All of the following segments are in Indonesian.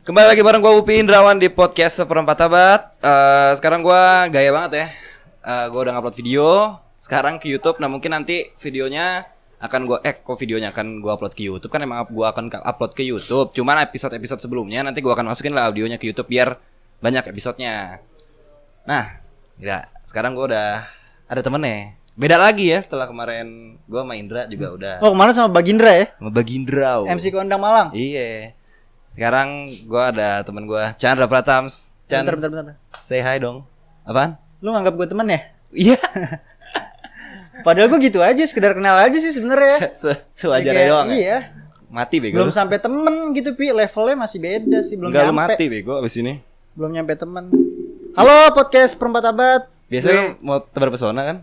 Kembali lagi bareng gue Upi Indrawan di podcast Seperempat Abad. Sekarang gue gaya banget ya. Gue udah ngupload video sekarang ke YouTube. Nah mungkin nanti videonya akan videonya akan gue upload ke YouTube. Kan emang gue akan upload ke YouTube. Cuman episode-episode sebelumnya nanti gue akan masukin lah audionya ke YouTube biar banyak episodenya. Nah ya sekarang gue udah ada temennya. Beda lagi ya setelah kemarin gue sama Indra juga udah. Oh kemarin sama Bagindra ya? Sama Bagindra MC Kondang Malang. Iya. Sekarang gue ada teman gue Chandra Pratams. Bentar. Say hi dong. Apaan? Lu nganggap gue temen ya? Iya. Padahal gue gitu aja, sekedar kenal aja sih sebenarnya. Sewajarnya doang ya? Iya. Mati bego. Belum sampai temen gitu Pi, levelnya masih beda sih, belum Enggak, lu nyampe. mati bego abis ini. Belum nyampe temen. Halo podcast Perempat Abad. Biasanya mau tebar pesona kan?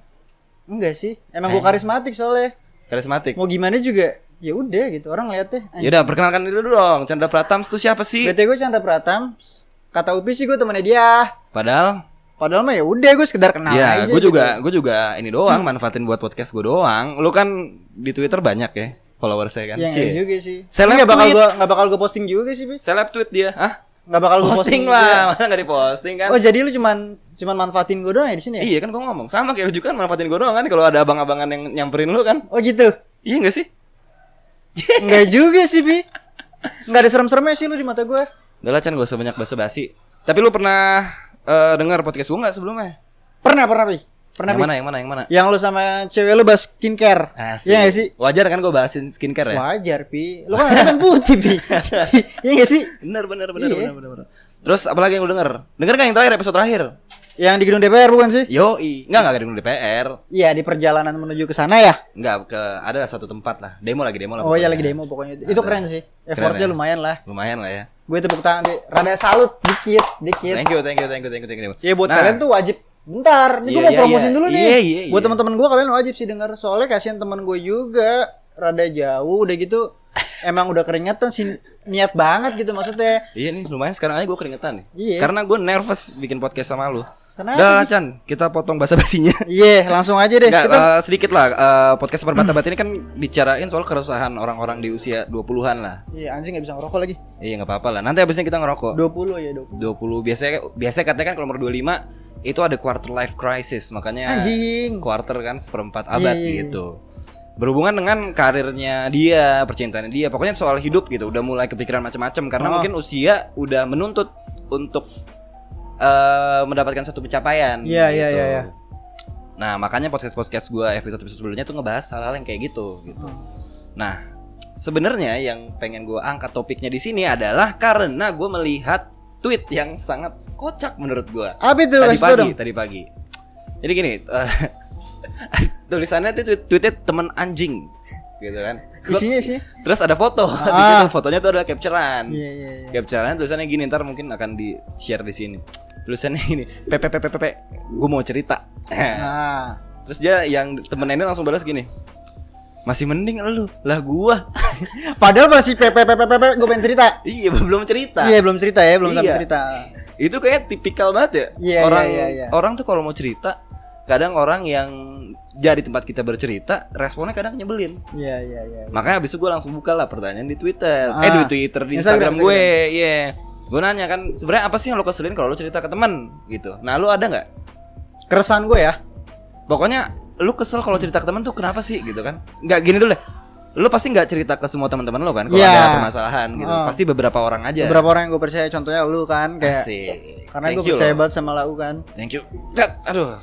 Enggak sih, emang gue karismatik soalnya. Karismatik. Mau gimana juga, ya udah gitu orang liatnya. Yaudah perkenalkan diri dulu dong. Chandra Pratams tuh siapa sih? BT gue Chandra Pratams. Kata Upi sih gue temennya dia. Padahal mah ya udah gue sekedar kenal ya, aja. gue juga ini doang manfaatin buat podcast gue doang. Lu kan di Twitter banyak ya followersnya kan? Ya enggak juga sih. Seleb Enggak bakal gue posting juga sih, Pi. Seleb tweet dia. Hah? Enggak bakal gue Posting lah, masa enggak diposting kan? Oh, jadi lu cuman manfaatin gue doang ya di sini ya? Iya kan gue ngomong sama kayak lu juga kan manfaatin gue doang kan kalau ada abang-abangan yang nyamperin lu kan? Oh gitu. Iya enggak sih? Enggak juga sih, Pi. Enggak ada serem-seremnya sih lu di mata gue. Udah lah Chan, gak usah banyak basa-basi. Tapi lu pernah dengar podcast gue gak sebelumnya? Pernah, Pi. Pernah, Yang Pi. mana? Yang lu sama cewek lu bahas skincare. Asik. Iya gak sih? Wajar kan gue bahasin skincare ya? Wajar, Pi. Lu kan kan putih, Pi. Iya gak sih? Bener. Iya. Terus apalagi yang lu denger? Denger kan yang terakhir, episode terakhir? Yang di gedung DPR bukan sih? Yoi. Enggak ada di DPR. Iya, di perjalanan menuju ke sana ya. Enggak, ada satu tempat lah. Demo lah. Oh iya, lagi demo pokoknya. Itu keren sih. Effortnya ya? lumayan lah. Lumayan lah ya. Gue tepuk tangan, rada salut dikit. Thank you. Ya buat Nah, kalian tuh wajib. Bentar, ini gue mau promosin dulu nih. Iya. Buat teman-teman gue kalian wajib sih denger. Soalnya kasihan teman gue juga rada jauh udah gitu. Emang udah keringetan sih, niat banget gitu maksudnya. Iya nih, lumayan sekarang aja gue keringetan nih. Iya. Karena gue nervous bikin podcast sama lu. Kenapa? Udah Chan, kita potong basa-basinya. Iya, langsung aja deh. Nggak, Kita sedikit lah, podcast Seperempat Abad ini kan bicarain soal keresahan orang-orang di usia 20-an lah. Iya, anjing gak bisa ngerokok lagi. Iya gak apa-apa lah, nanti abisnya kita ngerokok. 20 ya, 20 biasanya katanya kan kalau umur 25 itu ada quarter life crisis. Makanya Anjing. quarter kan seperempat abad Iya. gitu. Berhubungan dengan karirnya dia, percintaannya dia. Pokoknya soal hidup gitu, udah mulai kepikiran macam-macam. Karena mungkin usia udah menuntut untuk mendapatkan satu pencapaian. Iya. Nah makanya podcast gue episode sebelumnya tuh ngebahas hal-hal yang kayak gitu. Nah sebenarnya yang pengen gue angkat topiknya di sini adalah karena gue melihat tweet yang sangat kocak menurut gue. Apa itu? Tadi pagi. Jadi gini, tulisannya tuh tweetnya teman anjing, gitu kan. Isinya sih. Terus ada foto. Di situ fotonya tuh ada capturean. Iya. Capturean tulisannya gini, ntar mungkin akan di share di sini. Tulisannya gini, PPPPP, gue mau cerita. Nah. Terus dia yang temennya ini langsung balas gini, masih mending lu lah gua. Padahal masih gue pengen cerita. Iya belum cerita. Iya, belum cerita ya, belum sampai Iya. cerita. Itu kayak tipikal banget ya. Iya, iya. Orang tuh kalau mau cerita, kadang orang yang jadi tempat kita bercerita, responnya kadang nyebelin. Iya. Makanya abis itu gue langsung buka lah pertanyaan di Twitter. Di Instagram gue. Iya. Gue nanya kan, sebenarnya apa sih yang lo keselin kalau lo cerita ke teman gitu. Nah, lo ada nggak? Keresahan gue ya. Pokoknya lu kesel kalau cerita ke teman tuh kenapa sih gitu kan? Nggak gini dulu deh. Lu pasti nggak cerita ke semua teman-teman lo kan kalau ada permasalahan gitu. Pasti beberapa orang aja. Beberapa orang yang gue percaya, contohnya lu kan kayak. Asik. Karena gue percaya banget sama lau kan. Thank you. Aduh.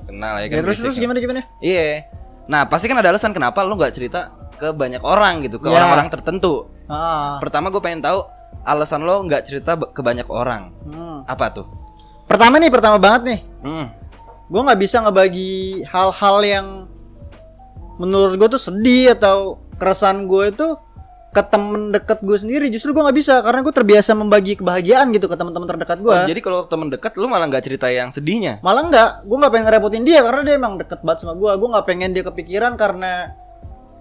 Kenal ya kan. Ya, terus gimana? Iya. Nah, pasti kan ada alasan kenapa lu nggak cerita ke banyak orang gitu, ke orang-orang tertentu. Pertama gue pengen tahu alasan lo nggak cerita ke banyak orang. Apa tuh? Pertama banget nih. Gue nggak bisa ngebagi hal-hal yang menurut gue tuh sedih atau keresahan gue itu ke temen dekat gue sendiri. Justru gue nggak bisa karena gue terbiasa membagi kebahagiaan gitu ke teman-teman terdekat gue. Jadi kalau temen dekat lu malah nggak cerita yang sedihnya? Malah nggak, gue nggak pengen ngerepotin dia karena dia emang deket banget sama gue. Gue nggak pengen dia kepikiran karena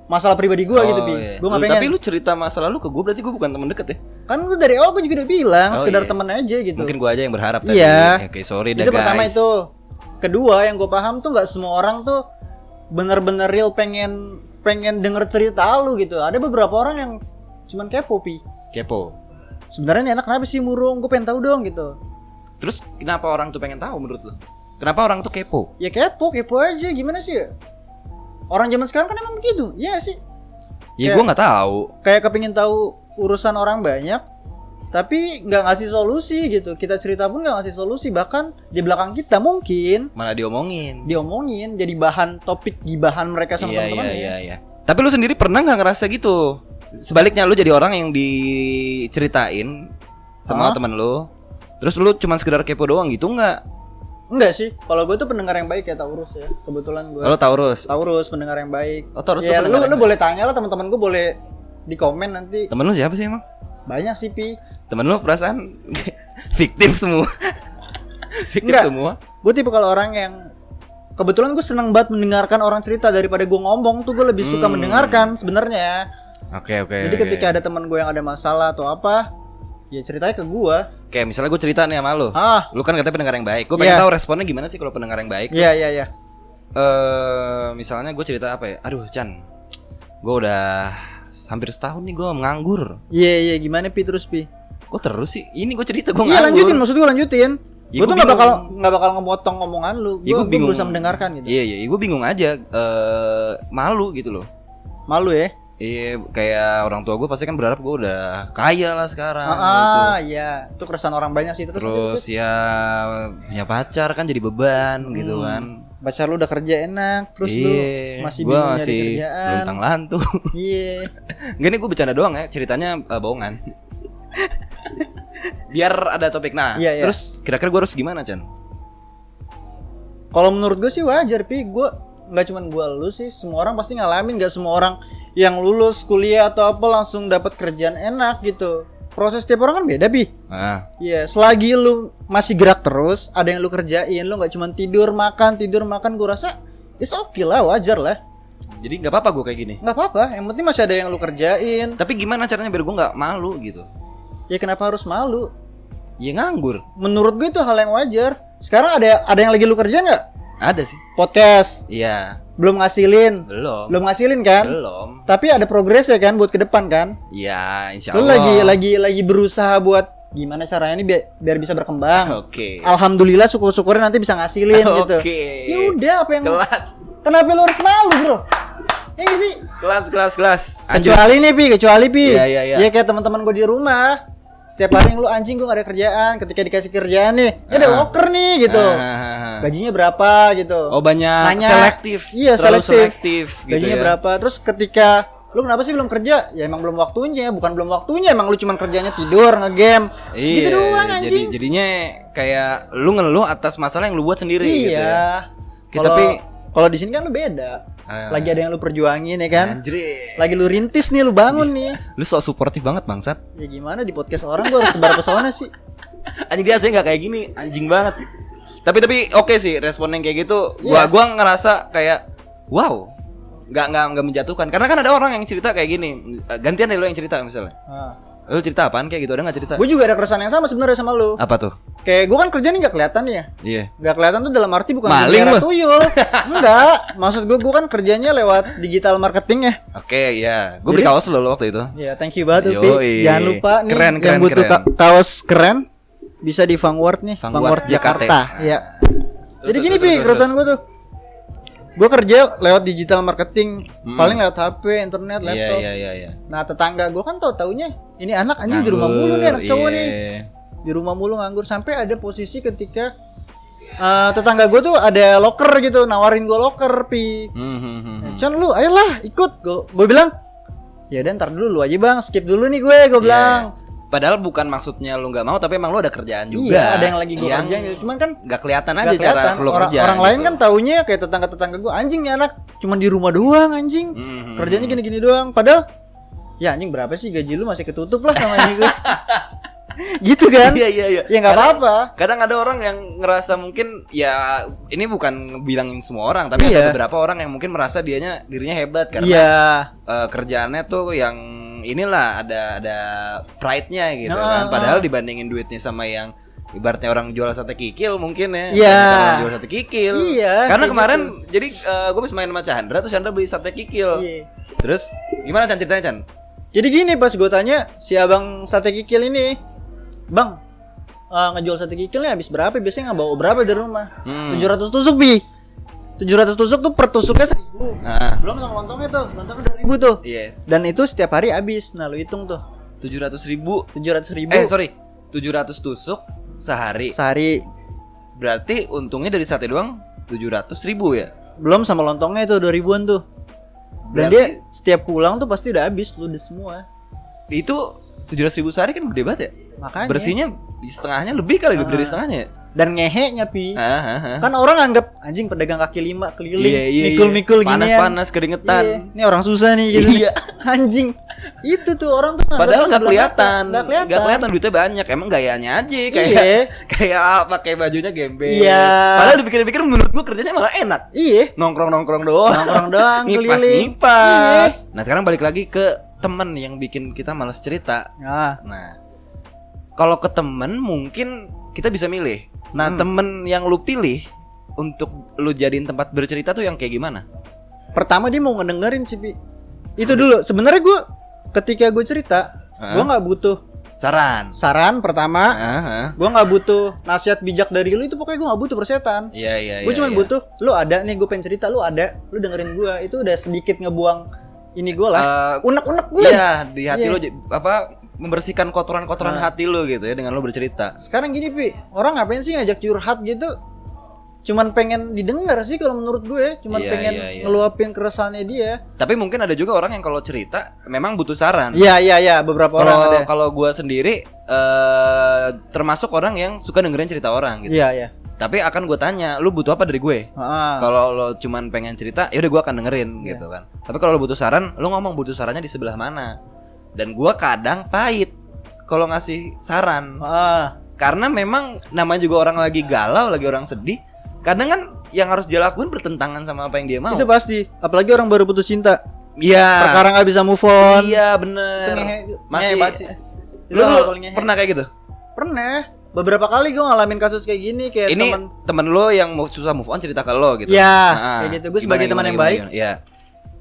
masalah pribadi gue gitu, Pi. Iya. Gue nggak pengen. Tapi lu cerita masa lalu ke gue berarti gue bukan temen deket ya? Kan gue dari awal gue juga udah bilang sekedar iya. temen aja gitu. Mungkin gue aja yang berharap tadi. Iya. Oke, sorry dah Itu guys. pertama itu. Kedua yang gue paham tuh nggak semua orang tuh bener-bener real pengen denger cerita lu gitu. Ada beberapa orang yang cuman kepo, Pi. Kepo. sebenarnya nih anak kenapa sih murung, gue pengen tahu dong gitu. Terus kenapa orang tuh pengen tahu menurut lo? Kenapa orang tuh kepo? Ya kepo aja, gimana sih ya? Orang zaman sekarang kan emang begitu, iya sih. Ya gue nggak tahu. Kayak kepingin tahu urusan orang banyak, tapi nggak ngasih solusi gitu. Kita cerita pun nggak ngasih solusi, bahkan di belakang kita mungkin Malah diomongin, jadi bahan topik gibahan mereka sama teman-temannya. Iya. Tapi lu sendiri pernah nggak ngerasa gitu? Sebaliknya lu jadi orang yang diceritain sama teman lu, terus lu cuma sekedar kepo doang gitu nggak? Enggak sih, kalau gue tuh pendengar yang baik ya, Taurus ya. Kebetulan gue. Lo Taurus pendengar yang baik. Oh, Taurus ya, tuh lu boleh tanya lah, teman-teman gue boleh di komen nanti. Temen lu siapa sih emang? Banyak sih, Pi. Temen lu perasaan fiktif semua. Enggak. Semua. Gue tipe kalau orang yang kebetulan gue seneng banget mendengarkan orang cerita daripada gue ngomong tuh, gue lebih suka mendengarkan sebenarnya. Oke. Jadi ketika ada teman gue yang ada masalah atau apa, ya ceritanya ke gue. Kayak misalnya gue cerita nih sama lu. Lu kan katanya pendengar yang baik. Gue pengen tahu responnya gimana sih kalau pendengar yang baik. Iya. Misalnya gue cerita apa ya? Aduh, Chan. Gue udah hampir setahun nih gue nganggur. Iya, gimana Pi, terus Pi? Kok terus sih? Ini gue cerita gue nganggur. Iya, lanjutin, maksud gue lanjutin. Ya, gue tuh nggak bakal ngemotong omongan lu. Gue berusaha mendengarkan gitu. Iya, gue bingung aja. Malu gitu loh. Malu ya? Iya, kayak orang tua gue pasti kan berharap gue udah kaya lah sekarang. Iya, itu keresahan orang banyak sih. Terus ya punya pacar kan jadi beban gitu kan. Pacar lu udah kerja enak, terus lu masih bingung nyari kerjaan. Luntang lantung. Iya. Enggak, nih gue bercanda doang ya, ceritanya bohongan. Biar ada topik. Nah, terus kira-kira gue harus gimana, Chan? Kalau menurut gue sih wajar, Pi. Gue nggak cuma gue, lu sih, semua orang pasti ngalamin. Nggak semua orang yang lulus kuliah atau apa langsung dapat kerjaan enak gitu. Proses tiap orang kan beda, Pi. Iya, selagi lu masih gerak terus, ada yang lu kerjain, lu nggak cuma tidur makan, gue rasa it's okay lah, wajar lah. Jadi nggak apa-apa gue kayak gini. Nggak apa-apa, yang penting masih ada yang lu kerjain. Tapi gimana caranya biar gue nggak malu gitu? Ya kenapa harus malu? Ya nganggur. Menurut gue itu hal yang wajar. Sekarang ada yang lagi lu kerjain nggak? Ada sih. Podcast. Iya. Belum ngasilin. Belum ngasilin kan? Belum. Tapi ada progres ya kan buat ke depan kan? Iya, insya Allah. Lu lagi berusaha buat gimana caranya ini biar bisa berkembang. Oke. Alhamdulillah, syukur-syukurin nanti bisa ngasilin gitu. Ya udah, apa yang kelas. Kenapa lu harus malu, Bro? Ya gak sih? Kelas. Kecuali Pi. Iya. Ya kayak teman-teman gue di rumah. Setiap hari lu anjing, gue gak ada kerjaan. Ketika dikasih kerjaan nih, ya ada loker nih gitu. Gajinya berapa gitu. Oh, banyak. Nanya, selektif. Iya, selektif gitu. Gajinya ya. berapa? Terus ketika lu kenapa sih belum kerja? Ya emang belum waktunya. Bukan belum waktunya, emang lu cuma kerjanya tidur, ngegame. Iya, gitu doang anjing. Jadinya kayak lu ngeluh atas masalah yang lu buat sendiri gitu ya. Tapi kalau di sini kan lu beda. Lagi ada yang lu perjuangin ya kan? Anjir. Lagi lu rintis nih, lu bangun nih. Lu sok suportif banget, bangsat. Ya gimana, di podcast orang gua harus sebar pesona sih. Anjing, dia aslinya enggak kayak gini, anjing banget. Tapi oke sih respon yang kayak gitu. Gua ngerasa kayak wow. Enggak menjatuhkan. Karena kan ada orang yang cerita kayak gini. Gantian deh lu yang cerita misalnya. Lu cerita apaan kayak gitu, ada enggak cerita? Gue juga ada keresahan yang sama sebenarnya sama lu. Apa tuh? Kayak gue kan kerja nih gak kelihatan ya. Iya. Gak kelihatan tuh dalam arti bukan maling lu. Tuyul. Enggak. Maksud gue kan kerjanya lewat digital marketing ya. Oke, ya. Gue beli kaos lo waktu itu. Iya, thank you banget tuh, Pi. Jangan lupa nih keren, yang butuh kaos keren bisa di Vanguard nih. Vanguard Jakarta. Iya. Jadi gini, Pi, keresahan gue tuh. Gue kerja lewat digital marketing, paling lewat HP, internet, laptop. Iya. Nah, tetangga gue kan taunya ini anak anjing di rumah mulu nih, anak cowok nih. Di rumah mulu nganggur, sampai ada posisi ketika tetangga gue tuh ada locker gitu, nawarin gue locker, Pi. Chan, lu ayolah ikut. Gue bilang, ya udah ntar dulu, lu aja bang, skip dulu nih gue bilang. Padahal bukan maksudnya lu nggak mau, tapi emang lu ada kerjaan juga. Iya, ada yang lagi gue kerjain gitu. Cuman kan nggak kelihatan aja cara lu kerja. Orang lain kan taunya kayak tetangga gue, anjing nih anak cuman di rumah doang anjing. Kerjanya gini-gini doang. Padahal ya anjing berapa sih gaji lu, masih ketutup lah sama ini gue. Gitu kan? Iya. Ya nggak apa-apa. Kadang ada orang yang ngerasa mungkin ya ini bukan bilangin semua orang, tapi ada beberapa orang yang mungkin merasa dirinya hebat karena kerjaannya tuh yang inilah ada pride-nya gitu kan. Padahal dibandingin duitnya sama yang ibaratnya orang jual sate kikil mungkin ya. Orang jual sate kikil. Karena kemarin gitu. Jadi gue habis main sama Chandra, terus Chandra beli sate kikil. Terus gimana Chan ceritanya Chan? Jadi gini, pas gue tanya si abang sate kikil ini, Bang, ngejual sate kikil nih habis berapa? Biasanya nggak bawa berapa dari rumah? 700 tusuk Bi. 700 tusuk tuh per tusuknya 1.000. Belum sama lontongnya tuh, lontongnya 2.000 tuh. Iya. Dan itu setiap hari habis. Nah lu hitung tuh. 700.000. 700.000. 700 tusuk sehari. Sehari. Berarti untungnya dari sate doang 700.000 ya. Belum sama lontongnya itu 2.000-an tuh. Dan Berarti dia setiap pulang tuh pasti udah habis ludes semua. itu 700.000 sehari kan gede banget ya. Makanya. Bersihnya setengahnya lebih kali lebih dari setengahnya ya. Dan ngeheknya Pi. Ah. Kan orang anggap anjing pedagang kaki lima keliling, Iya. mikul-mikul ginian. Panas-panas keringetan. Iya. Ini orang susah nih gitu. Iya. Anjing. Itu tuh orang tuh Padahal nggak kelihatan, Nggak nggak kelihatan duitnya banyak. Emang gayanya aja kayak Iya. kayak pakai bajunya gembel. Iya. Padahal dipikir-pikir menurut gua kerjanya malah enak. Iya. Nongkrong doang. Nongkrong doang, keliling. Ngipas. Nah sekarang balik lagi ke temen yang bikin kita malas cerita. Nah kalau ke temen mungkin kita bisa milih. Nah temen yang lu pilih untuk lu jadiin tempat bercerita tuh yang kayak gimana? Pertama dia mau ngedengerin sih Pi. Itu dulu. Sebenarnya gue ketika gue cerita, gue nggak butuh saran pertama. Gue nggak butuh nasihat bijak dari lu, itu pokoknya gue nggak butuh persetan. Iya. Gue cuma butuh lu ada nih, gue pengen cerita, lu ada, lu dengerin gue. Itu udah sedikit ngebuang ini gue lah, unek-unek gue. Iya, di hati lu membersihkan kotoran-kotoran hati lu gitu ya dengan lu bercerita. Sekarang gini Pi, orang ngapain sih ngajak curhat gitu? Cuman pengen didengar sih kalau menurut gue, cuman pengen ngeluapin keresahannya dia. Tapi mungkin ada juga orang yang kalau cerita memang butuh saran. Iya, beberapa orang ada. Kalau gue sendiri termasuk orang yang suka dengerin cerita orang gitu. Iya. Tapi akan gue tanya, lu butuh apa dari gue? Kalau lo cuman pengen cerita, ya udah gue akan dengerin gitu kan. Tapi kalau lo butuh saran, lo ngomong butuh sarannya di sebelah mana. Dan gue kadang pahit kalau ngasih saran. Karena memang namanya juga orang lagi galau, lagi orang sedih. Kadang kan yang harus dia lakuin bertentangan sama apa yang dia mau. Itu pasti, apalagi orang baru putus cinta. Iya. Perkara nggak bisa move on. Iya bener. Masih. Lu pernah kayak gitu? Pernah. Beberapa kali gue ngalamin kasus kayak gini, kayak ini temen lo yang susah move on cerita ke lo gitu. Iya, kayak gitu. Gue sebagai teman yang baik. Iya.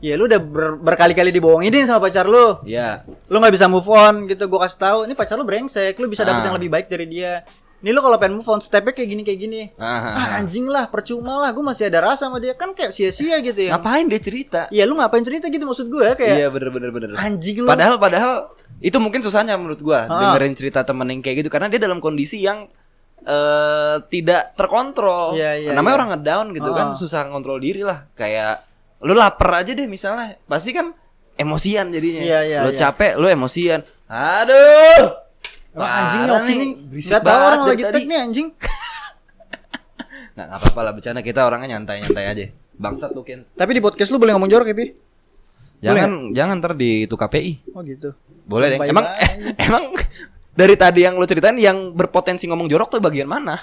Ya lu udah berkali-kali dibohongin sama pacar lu. Iya. Lu nggak bisa move on gitu. Gue kasih tahu, ini pacar lu brengsek. Lu bisa dapet yang lebih baik dari dia. Ini lu kalau pengen move on, stepnya kayak gini. Anjing lah, percuma lah. Gue masih ada rasa sama dia. Kan kayak sia-sia gitu ya. Ngapain dia cerita? Iya, lu ngapain cerita gitu maksud gue kayak. Iya bener. Anjing lu. Padahal itu mungkin susahnya menurut gue dengerin cerita temen yang kayak gitu karena dia dalam kondisi yang tidak terkontrol. Namanya orang ngedown gitu kan, susah ngontrol diri lah. Kayak lu lapar aja deh misalnya, pasti kan emosian jadinya. Lu capek, lu emosian. Aduh. Anjing nyoki nih. Gak tau orang lagi tek nih anjing. Nggak apa-apa lah, bercanda, kita orangnya nyantai-nyantai aja. Bangsat lu Ken. Tapi di podcast lu boleh ngomong jorok ya Pi? Jangan ntar di itu KPI. Oh gitu. Boleh deh. Emang dari tadi yang lu ceritain yang berpotensi ngomong jorok tuh bagian mana?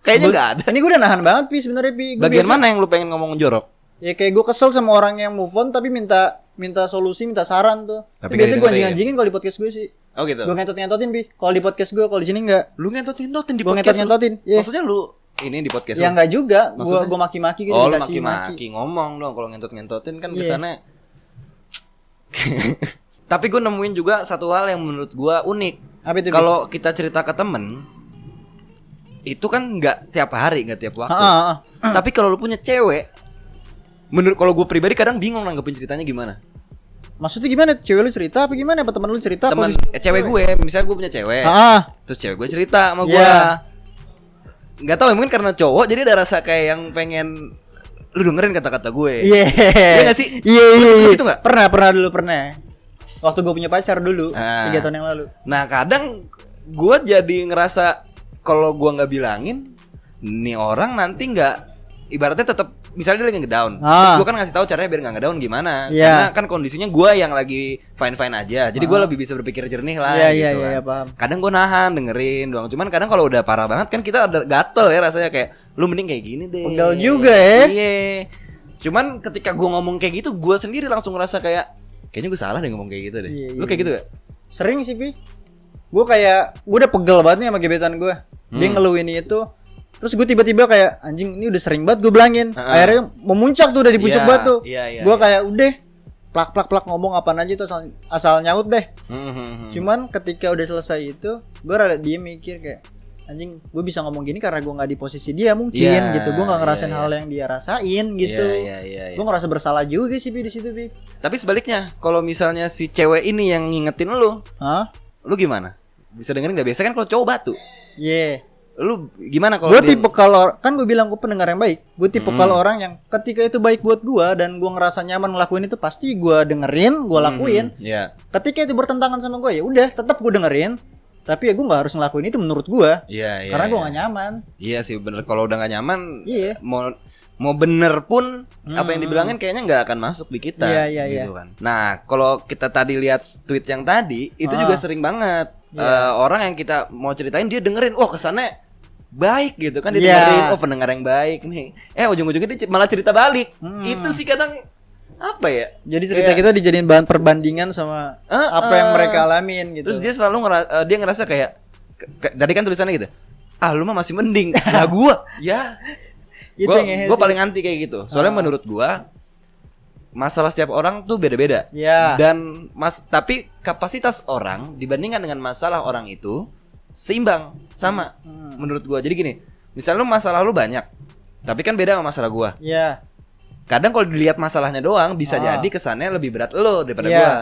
Kayaknya nggak ada. Ini gue udah nahan banget Pi sebenarnya Pi. Bagian mana yang lu pengen ngomong jorok? Ya kayak gue kesel sama orang yang move on tapi minta solusi, minta saran tuh. Tapi biasanya gue anjing-anjingin kalau di podcast gue sih. Oh gitu. Gue ngentot-ngentotin Pi. Kalau di podcast gue, kalau di sini enggak. Lu ngentot-ngentotin di podcast. Gue ngentot-ngentotin. Maksudnya lu ini di podcast ya enggak juga. Gue maki-maki gitu. Oh, lu maki-maki. Ngomong dong kalau ngentot-ngentotin kan kesannya. Tapi gue nemuin juga satu hal yang menurut gue unik. Kalau kita cerita ke temen, itu kan nggak tiap hari, nggak tiap waktu. Tapi kalau lu punya cewek, menurut kalau gue pribadi kadang bingung nanggepin ceritanya gimana. Maksudnya gimana? Cewek lu cerita apa gimana? Apa temen lu cerita? Cewek gue, misalnya gue punya cewek, terus cewek gue cerita sama gue. Nggak tahu, mungkin karena cowok jadi ada rasa kayak yang pengen lu dengerin kata-kata gue. Iya nggak sih? Iya. Gitu nggak? Pernah. Waktu gue punya pacar dulu 3 tahun yang lalu. Nah kadang gue jadi ngerasa kalau gue nggak bilangin, nih orang nanti nggak, ibaratnya tetap misalnya dia lagi ngedown, terus gue kan ngasih tahu caranya biar nggak ngedown gimana. Karena kan kondisinya gue yang lagi fine aja, jadi gue lebih bisa berpikir jernih lah gitu kan. Paham. Kadang gue nahan dengerin doang, cuman kadang kalau udah parah banget kan kita ada gatel ya rasanya, kayak lu mending kayak gini deh. Pegal juga ya. Iya. Cuman ketika gue ngomong kayak gitu, gue sendiri langsung ngerasa kayaknya gue salah deh ngomong kayak gitu deh. Lu kayak gitu gak? Sering sih Pi. Gue udah pegel banget nih sama gebetan gue. Dia ngeluhin itu. Terus gue tiba-tiba kayak anjing ini udah sering banget gue bilangin. Akhirnya memuncak tuh, udah di puncak banget tuh. Gue kayak udah plak ngomong apaan aja tuh asal nyaut deh. Cuman ketika udah selesai itu, gue rada diem mikir kayak anjing, gue bisa ngomong gini karena gue nggak di posisi dia mungkin gitu. Gue nggak ngerasain hal yang dia rasain gitu. Gue ngerasa bersalah juga sih di situ, Bi. Tapi sebaliknya, kalau misalnya si cewek ini yang ngingetin lu, lu gimana? Bisa dengerin nggak? Biasa kan kalau cowok batu. Lu gimana kalau gue tipe kalau kan gue bilang gue pendengar yang baik. Gue tipe kalau orang yang ketika itu baik buat gue dan gue ngerasa nyaman ngelakuin itu, pasti gue dengerin, gue lakuin. Ketika itu bertentangan sama gue, ya udah tetap gue dengerin. Tapi ya gue nggak harus ngelakuin itu menurut gue. Karena gue nggak nyaman. Iya sih bener. Kalau udah nggak nyaman, mau bener pun apa yang dibilangin kayaknya nggak akan masuk di kita. Gitu kan. Nah kalau kita tadi lihat tweet yang tadi, itu juga sering banget orang yang kita mau ceritain dia dengerin, kesannya baik gitu kan, dia dengerin, pendengar yang baik nih. Ujung-ujungnya dia malah cerita balik. Itu sih kadang apa ya? Jadi cerita kita dijadiin bahan perbandingan sama apa yang mereka alamin gitu. Terus dia selalu dia ngerasa kayak tadi kan tulisannya gitu. Lu mah masih mending. Lah gua gua paling anti kayak gitu. Soalnya menurut gua masalah setiap orang tuh beda-beda. Dan tapi kapasitas orang dibandingkan dengan masalah orang itu seimbang, sama menurut gua. Jadi gini, misalnya masalah lu banyak, tapi kan beda sama masalah gua. Kadang kalau dilihat masalahnya doang bisa jadi kesannya lebih berat lo daripada gua.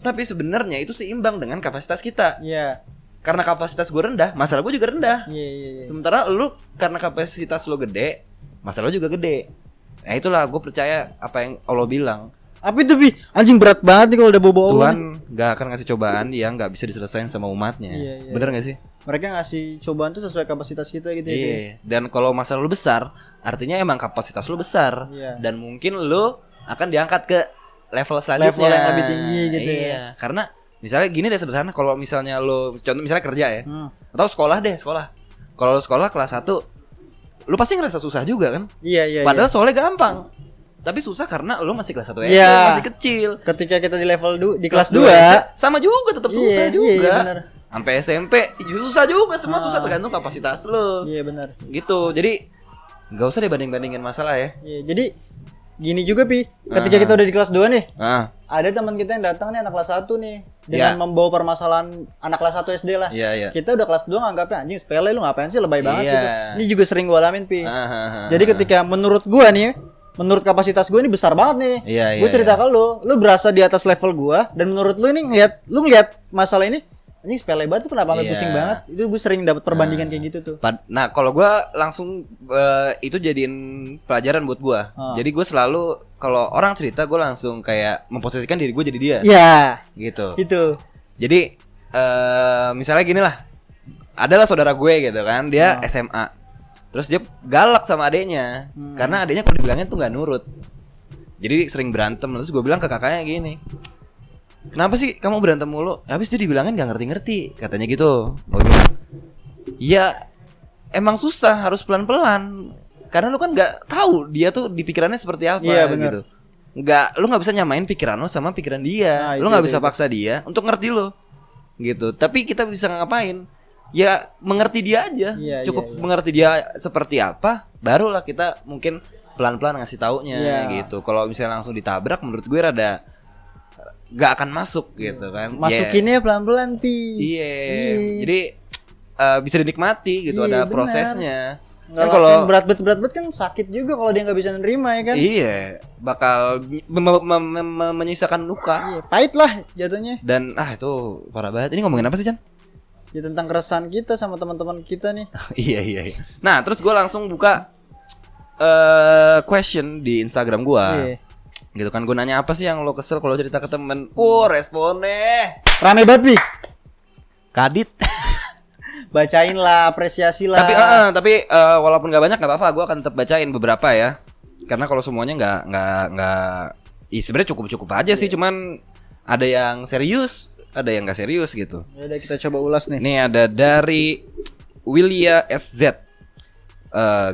Tapi sebenarnya itu seimbang dengan kapasitas kita. Karena kapasitas gua rendah, masalah gua juga rendah. Sementara lu karena kapasitas lo gede, masalah lo juga gede. Nah itulah gue percaya apa yang Allah bilang. Apa itu, Bi? Anjing berat banget nih kalau udah bawa Tuhan gak akan ngasih cobaan yang gak bisa diselesain sama umatnya. Bener gak sih? Mereka ngasih cobaan tuh sesuai kapasitas kita gitu ya. Dan kalau masalah lu besar, artinya emang kapasitas lu besar. Dan mungkin lu akan diangkat ke level selanjutnya, level yang lebih tinggi gitu ya. Karena misalnya gini deh sederhana, kalau misalnya lu contoh misalnya kerja ya, atau sekolah. Kalau lu sekolah kelas 1, lu pasti ngerasa susah juga kan? Padahal soalnya gampang. Tapi susah karena lu masih kelas 1 SD, masih kecil. Ketika kita di level di kelas 2 sama juga tetap susah juga. Sampai SMP susah juga, semua susah tergantung kapasitas lu. Benar. Gitu. Jadi enggak usah dibanding-bandingin masalah ya. Jadi gini juga, Pi. Ketika kita udah di kelas 2 nih. Ada teman kita yang datang nih anak kelas 1 nih dengan membawa permasalahan anak kelas 1 SD lah. Kita udah kelas 2 nganggapnya anjing sepele, lu ngapain sih, lebay banget gitu. Ini juga sering gua alamin, Pi. Jadi ketika menurut gua nih, menurut kapasitas gue ini besar banget nih. Gue cerita ke lu berasa di atas level gue, dan menurut lu ini ngeliat masalah ini anjing sepele banget, kenapa pusing banget. Itu gue sering dapat perbandingan kayak gitu tuh. Nah, kalau gue langsung itu jadiin pelajaran buat gue. Jadi gue selalu kalau orang cerita, gue langsung kayak memposisikan diri gue jadi dia. Gitu. Itu. Jadi misalnya gini lah, adalah saudara gue gitu kan, dia SMA. Terus dia galak sama adeknya, karena adeknya kalau dibilangin tuh nggak nurut. Jadi sering berantem. Terus gue bilang ke kakaknya gini, kenapa sih kamu berantem mulu? Habis dia dibilangin nggak ngerti-ngerti, katanya gitu. Gue bilang, ya emang susah, harus pelan-pelan. Karena lu kan nggak tahu dia tuh di pikirannya seperti apa gitu. Lu nggak bisa nyamain pikiran lu sama pikiran dia. Lu nggak bisa paksa dia untuk ngerti lu, gitu. Tapi kita bisa ngapain? Ya mengerti dia aja, cukup mengerti dia seperti apa, barulah kita mungkin pelan-pelan ngasih taunya gitu. Kalau misalnya langsung ditabrak, menurut gue rada gak akan masuk gitu kan. Masukinnya pelan-pelan, Pi. Jadi bisa dinikmati gitu, ada prosesnya. Kan kalau berat kan sakit juga kalau dia nggak bisa nerima ya kan. Bakal menyisakan luka. Pahit lah jatuhnya. Dan itu parah banget. Ini ngomongin apa sih, Chan? Ya tentang keresahan kita sama teman-teman kita nih. Iya. Nah, terus gue langsung buka question di Instagram gue. Gitu kan, gue nanya apa sih yang lo kesel kalau cerita ke temen. Responnya rame banget, Bi. Kadit. Bacain lah, apresiasi lah. Tapi walaupun gak banyak gak apa-apa, gue akan tetap bacain beberapa ya. Karena kalau semuanya nggak sebenarnya cukup aja sih. Cuman ada yang serius, ada yang gak serius gitu. Ya udah, kita coba ulas nih. Nih ada dari Willia SZ.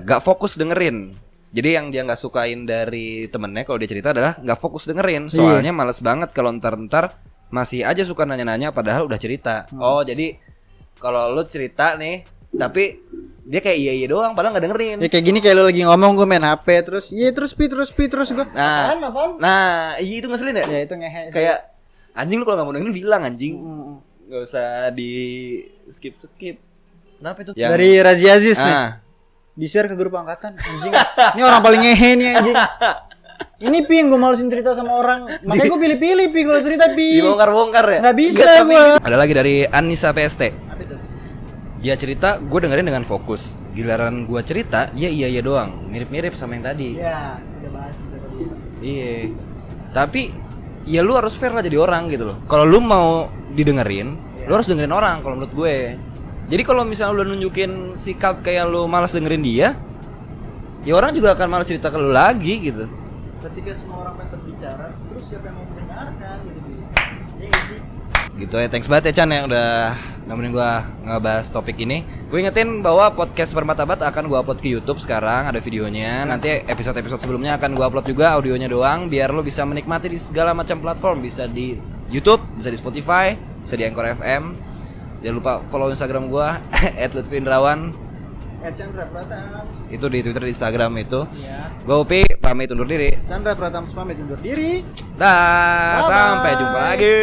Gak fokus dengerin. Jadi yang dia gak sukain dari temennya kalau dia cerita adalah gak fokus dengerin. Soalnya males banget kalau ntar masih aja suka nanya-nanya padahal udah cerita. Jadi kalau lu cerita nih, tapi dia kayak iya doang padahal nggak dengerin. Ya kayak gini kayak lu lagi ngomong gue main HP terus iya terus pi gue. Nah, Apaan? nah iya itu ngeselin ya. Ya itu ngehe sih. Kayak anjing lu kalau nggak mau dengerin bilang anjing. Mm. Nggak usah di skip. Kenapa itu? Dari Razi Aziz nih. Ah. Di-share ke grup angkatan anjing. Ini orang paling ngehe nih anjing. Ini pi yang gue malesin cerita sama orang. Makanya gue pilih-pilih pi kalau cerita pi. Dibongkar-bongkar ya? Nggak bisa Nggak, tapi- gua. Ada lagi dari Anissa PST. Apa itu? Ya cerita gue dengerin dengan fokus. Giliran gue cerita, ya iya doang. Mirip-mirip sama yang tadi. Ya, udah bahas itu tadi. Iya. Tapi ya lu harus fair lah jadi orang gitu loh. Kalau lu mau didengerin, lu harus dengerin orang kalau menurut gue. Jadi kalau misalnya lu nunjukin sikap kayak lu malas dengerin dia, ya orang juga akan malas cerita ke lu lagi gitu. Ketika semua orang pengen berbicara, terus siapa yang mau mendengarkan gitu. Iya nggak sih? Gitu ya, thanks banget ya Chan yang udah nemenin gua ngebahas topik ini. Gue ingetin bahwa podcast Permatabat akan gua upload ke YouTube sekarang, ada videonya. Nanti episode-episode sebelumnya akan gua upload juga audionya doang biar lo bisa menikmati di segala macam platform, bisa di YouTube, bisa di Spotify, bisa di Anchor FM. Jangan lupa follow Instagram gua @lutfindrawan. Chandra Pratams. Itu di Twitter, di Instagram itu. Ya. Gua Upi pamit undur diri. Chandra Pratams pamit undur diri. Dah, Bye-bye. sampai jumpa lagi.